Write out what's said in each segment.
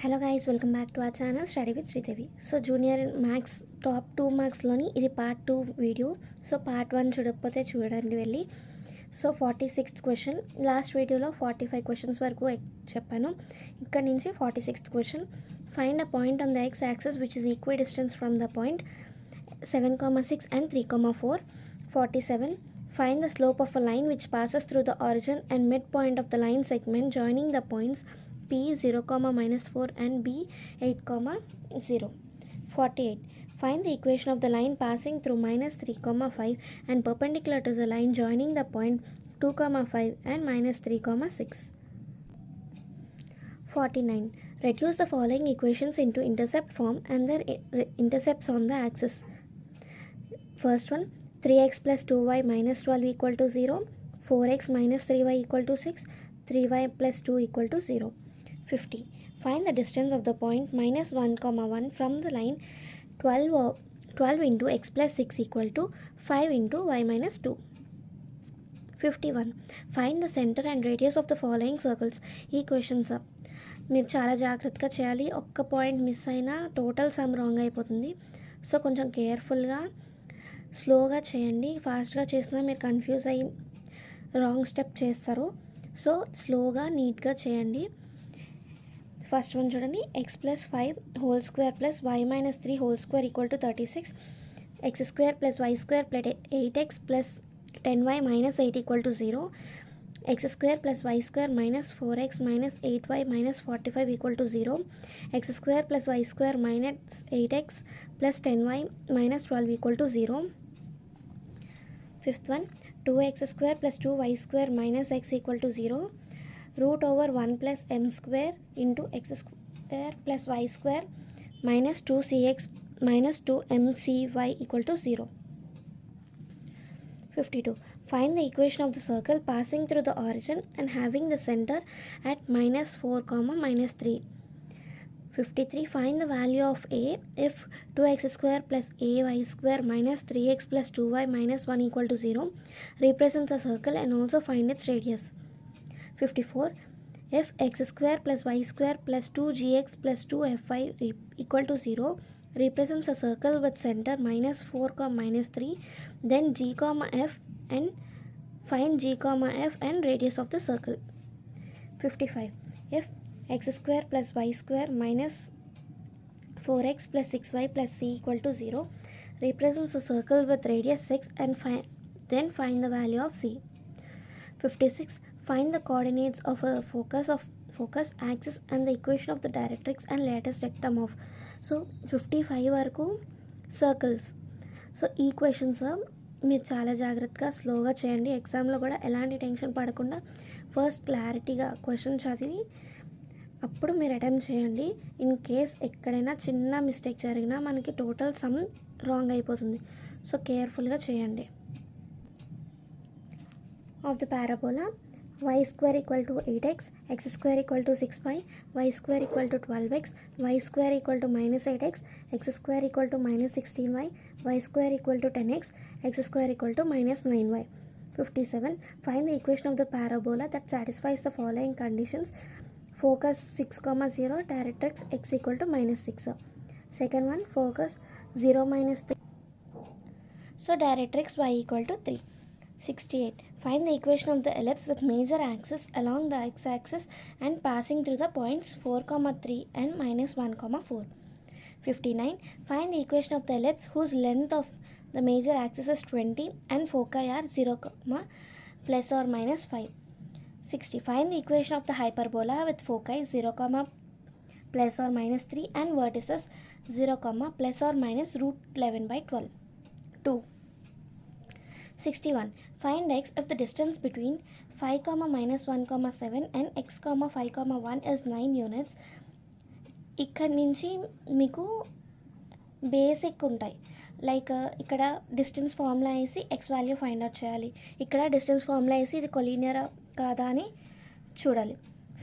Hello guys, welcome back to our channel study with Sridevi. So junior maths top 2 మార్క్స్లోని ఇది part 2 video. So part 1 చూడకపోతే చూడండి వెళ్ళి. So 46th question, last వీడియోలో 45 questions వరకు చెప్పాను. ఇక్కడ నుంచి 46th question. Find a point on the X axis which is equal distance from the point 7,6 and 3,4. 47. Find the slope of a line which passes through the origin and midpoint of the line segment joining the points P 0, -4 and B 8, 0. 48. Find the equation of the line passing through -3, 5 and perpendicular to the line joining the point 2, 5 and -3, 6. 49. Reduce the following equations into intercept form and their intercepts on the axis. First one, 3x plus 2y minus 12 equal to 0, 4x minus 3y equal to 6, 3y plus 2 equal to 0. 50. Find the distance of the point -1, 1 from the line 12 into x plus 6 equal to 5 into y minus 2. 51. Find the center and radius of the following circles. ఈ questions మీరు చాలా జాగ్రత్తగా చేయాలి. ఒక్క point miss అయినా total some wrong అయిపోతుంది. So కొంచెం కేర్ఫుల్గా స్లోగా చేయండి. ఫాస్ట్గా చేసినా మీరు కన్ఫ్యూజ్ అయ్యి రాంగ్ స్టెప్ చేస్తారు. సో స్లోగా నీట్గా చేయండి. ఫస్ట్ వన్ చూడండి, x plus 5 whole square plus y minus 3 whole square equal to 36, x square plus y square plus 8x plus 10y minus 8 equal to 0, x square plus y square minus 4x minus 8y minus 45 equal to 0, x square plus y square minus 8x plus 10y minus 12 equal to 0. Fifth one, 2x square plus 2y square minus x equal to 0. Root over 1 plus m square into x square plus y square minus 2cx minus 2mcy equal to 0. 52. Find the equation of the circle passing through the origin and having the center at -4, -3. 53. Find the value of a if 2x square plus ay square minus 3x plus 2y minus 1 equal to 0 represents a circle and also find its radius. 54. If x square plus y square plus 2gx plus 2fy equal to 0 represents a circle with center -4, -3, then g, f and find g, f and radius of the circle. 55. If x square plus y square minus 4x plus 6y plus c equal to 0 represents a circle with radius 6 and then find the value of c. 56. Find the coordinates of a focus axis and the equation of the directrix and lattice rectum of. So 55 వరకు circles. So ఈ questions మీరు చాలా జాగ్రత్తగా స్లోగా చేయండి. ఎగ్జామ్లో కూడా ఎలాంటి టెన్షన్ పడకుండా ఫస్ట్ క్లారిటీగా క్వశ్చన్ చదివి అప్పుడు మీరు అటెంప్ట్ చేయండి. ఇన్ కేస్ ఎక్కడైనా చిన్న మిస్టేక్ జరిగినా మనకి టోటల్ సమ్ రాంగ్ అయిపోతుంది. సో కేర్ఫుల్గా చేయండి. Of the parabola y square equal to 8x, x square equal to 6y, y square equal to 12x, y square equal to -8x, x square equal to -16y, y square equal to 10x, x square equal to -9y. 57. Find the equation of the parabola that satisfies the following conditions. Focus 6, 0, directrix x equal to -6. Second one, focus 0, -3. So directrix y equal to 3. 68. Find the equation of the ellipse with major axis along the x-axis and passing through the points 4, 3 and -1, 4. 59. Find the equation of the ellipse whose length of the major axis is 20 and foci are 0, plus or minus 5. 60. Find the equation of the hyperbola with foci 0, plus or minus 3 and vertices 0, plus or minus root 11 by 12. 2. 61. Find x if the distance between 5, -1, 7 and x, 5, 1 is 9 units. ఇక్కడ నుంచి మీకు basic ఉంటాయి. Like ఇక్కడ distance formula వేసి X value find out చేయాలి. ఇక్కడ distance formula వేసి ఇది కొలీనియర్ కాదా అని చూడాలి.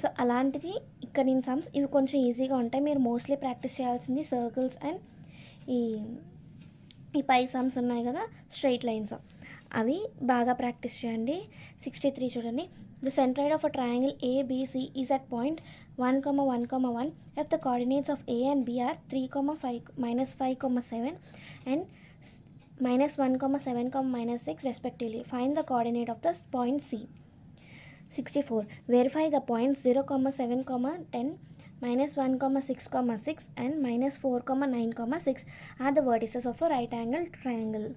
సో అలాంటిది ఇక్కడ నేను సమ్స్ ఇవి కొంచెం ఈజీగా ఉంటాయి. మీరు మోస్ట్లీ ప్రాక్టీస్ చేయాల్సింది సర్కిల్స్ అండ్ ఈ పై సమ్స్ ఉన్నాయి కదా, స్ట్రైట్ లైన్స్, అవి బాగా ప్రాక్టీస్ చేయండి. 63 చూడండి, The centroid of a triangle ABC is at point 1, 1, 1 if the coordinates of A and B are 3, 5, minus 5, 7 and minus 1, 7, minus 6 respectively. Find the coordinate of the point C. 64. Verify the points 0, 7, 10, minus 1, 6, 6 and minus 4, 9, 6 are the vertices of a right angle triangle.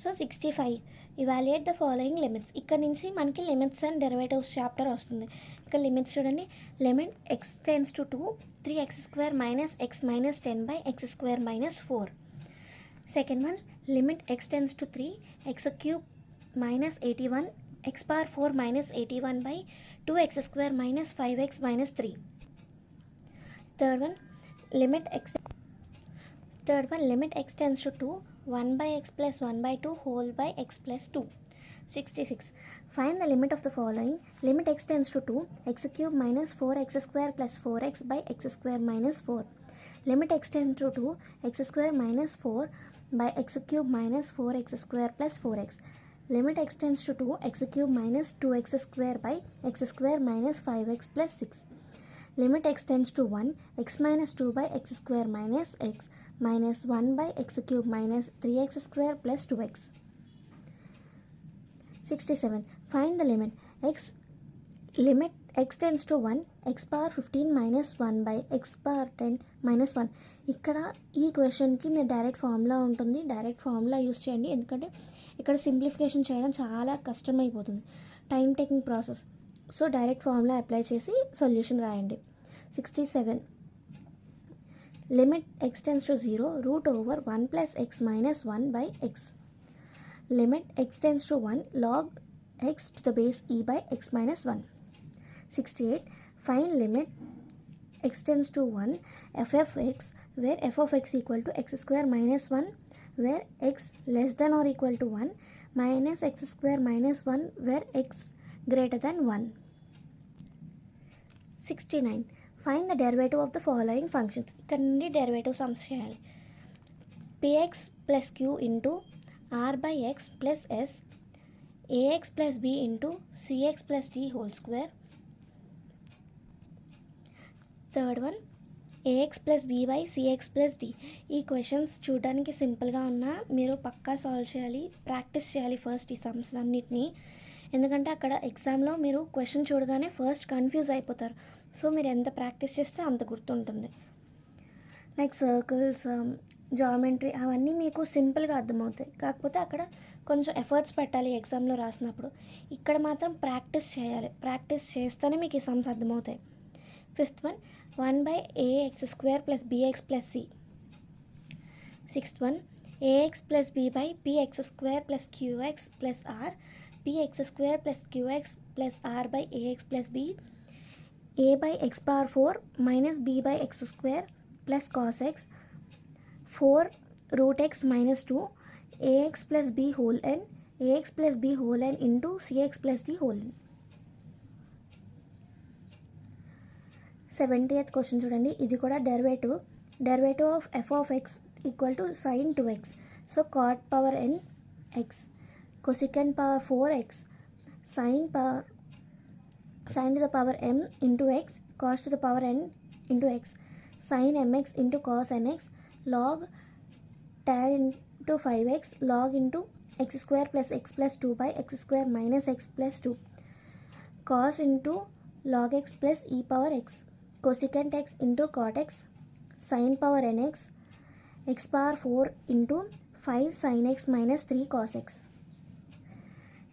So 65. Evaluate the following limits. ఇక్కడ నుంచి మనకి limits and derivatives chapter వస్తుంది. ఇక్కడ limits చూడండి. Limit x tends to 2 3x² minus x minus 10 by x² minus 4. Second one, limit x tends to 3 x³ minus 81 x power 4 minus 81 by 2x² minus 5x minus 3. Third one, limit x tends to 2 1 by x plus 1 by 2 whole by x plus 2. 66. Find the limit of the following. Limit x tends to 2 x³ minus 4x² plus 4x by x² minus 4. Limit x tends to 2 x² minus 4 by x³ minus 4x² plus 4x. Limit x tends to 2 x³ minus 2x² by x² minus 5x plus 6. Limit x tends to 1 x minus 2 by x² minus x minus 1 by x³ minus 3x² plus 2x. 67. Find the limit x tends to 1 x power 15 minus 1 by x power 10 minus 1. ఇక్కడ ఈ క్వశ్చన్కి మీరు direct formula ఉంటుంది. Direct formula use చేయండి, ఎందుకంటే ఇక్కడ simplification చేయడం చాలా కష్టమైపోతుంది, time taking process. So direct formula apply చేసి సొల్యూషన్ రాయండి. 67. Limit x tends to 0 root over 1 plus x minus 1 by x. Limit x tends to 1 log x to the base e by x minus 1. 68. Find limit x tends to 1 f of x where f of x equal to x² minus 1 where x less than or equal to 1 minus x² minus 1 where x greater than 1. 69. Find the derivative of the following functions. ఇక్కడ నుండి derivative sums చేయాలి. px plus q into r by x plus s ax plus b into cx plus d whole square. Third one, ax plus b by cx plus d. ఈ questions చూడడానికి సింపుల్గా ఉన్నా మీరు పక్కా solve చేయాలి, practice చేయాలి first ఈ sums అన్నిటినీ. ఎందుకంటే అక్కడ ఎగ్జామ్లో మీరు క్వశ్చన్ చూడగానే ఫస్ట్ కన్ఫ్యూజ్ అయిపోతారు. సో మీరు ఎంత ప్రాక్టీస్ చేస్తే అంత గుర్తుంటుంది. లైక్ సర్కిల్స్, జామెట్రీ అవన్నీ మీకు సింపుల్గా అర్థమవుతాయి, కాకపోతే అక్కడ కొంచెం ఎఫర్ట్స్ పెట్టాలి ఎగ్జామ్లో రాసినప్పుడు. ఇక్కడ మాత్రం ప్రాక్టీస్ చేయాలి, ప్రాక్టీస్ చేస్తేనే మీకు ఈ సమ్స్ అర్థమవుతాయి. Fifth one, 1 by ax² plus bx plus c. Sixth one, ax plus b by px² plus qx plus r, px² plus qx plus r by ax plus b, a by x power 4 minus b by x² plus cos x, 4 root x minus 2, ax plus b whole n, ax plus b whole n into cx plus d whole n. 70th question చూడండి. ఇది కూడా derivative of f of x equal to sin 2x. So cot power n x, cosecant power 4x, sin to the power m into x, cos to the power n into x, sin mx into cos nx, log tan into 5x, log into x square plus x plus 2 by x square minus x plus 2, cos into log x plus e power x, cosecant x into cot x, sin power nx, x power 4 into 5 sin x minus 3 cos x,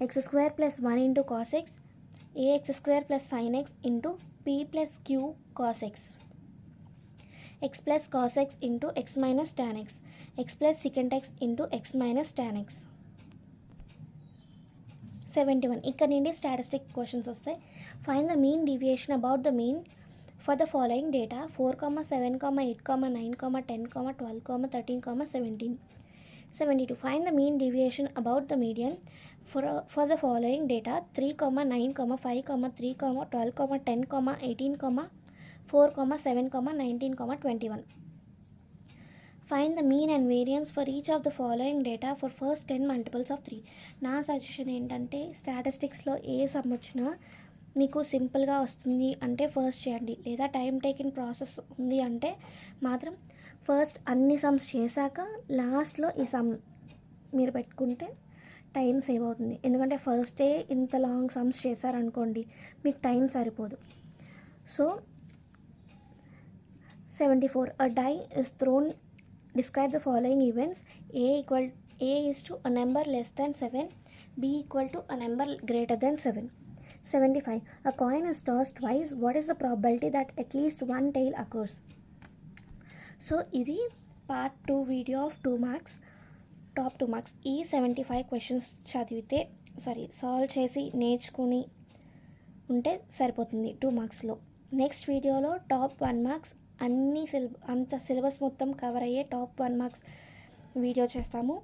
x square plus 1 into cos x, ax square plus sin x into p plus q cos x, x plus cos x into x minus tan x, x plus secant x into x minus tan x. 71. ఇక్కడ నుండి statistic questions వస్తాయి. Find the mean deviation about the mean for the following data 4, 7, 8, 9, 10, 12, 13, 17. 72. Find the mean deviation about the median for the following data 3, 9, 5, 3, 12, 10, 18, 4, 7, 19, 21. Find the mean and variance for each of the following data for first 10 multiples of 3. నా suggestion ఏంటంటే స్టాటిస్టిక్స్లో ఏ some వచ్చినా మీకు సింపుల్గా వస్తుంది అంటే first చేయండి, లేదా time taking process ఉంది అంటే మాత్రం ఫస్ట్ అన్ని సమ్స్ చేశాక లాస్ట్లో ఈ సమ్ మీరు పెట్టుకుంటే టైం సేవ్ అవుతుంది. ఎందుకంటే ఫస్ట్ డే ఇంత లాంగ్ సమ్స్ చేశారనుకోండి మీకు టైం సరిపోదు. So 74. A die is thrown. Describe the following events. A is to a number less than 7. B equal to a number greater than 7. 75. A coin is tossed twice. What is the probability that at least one tail occurs? So ఇది part 2 video of 2 marks, top 2 marks. ఈ 75 questions చదివితే solve చేసి నేర్చుకుని ఉంటే సరిపోతుంది 2 మార్క్స్లో. Next వీడియోలో top 1 marks అంత syllabus మొత్తం కవర్ అయ్యే టాప్ 1 మార్క్స్ వీడియో చేస్తాము.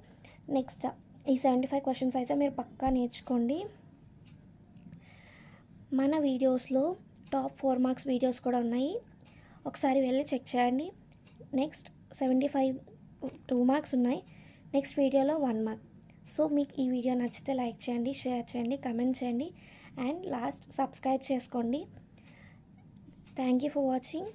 నెక్స్ట్ ఈ 75 క్వశ్చన్స్ అయితే మీరు పక్కా నేర్చుకోండి. మన వీడియోస్లో టాప్ 4 మార్క్స్ వీడియోస్ కూడా ఉన్నాయి, ఒకసారి వెళ్ళి చెక్ చేయండి. నెక్స్ట్ 75 2 మార్క్స్ ఉన్నాయి, నెక్స్ట్ వీడియోలో 1 మార్క్. సో మీకు ఈ వీడియో నచ్చితే లైక్ చేయండి, షేర్ చేయండి, కమెంట్ చేయండి అండ్ లాస్ట్ సబ్స్క్రైబ్ చేసుకోండి. Thank you for watching.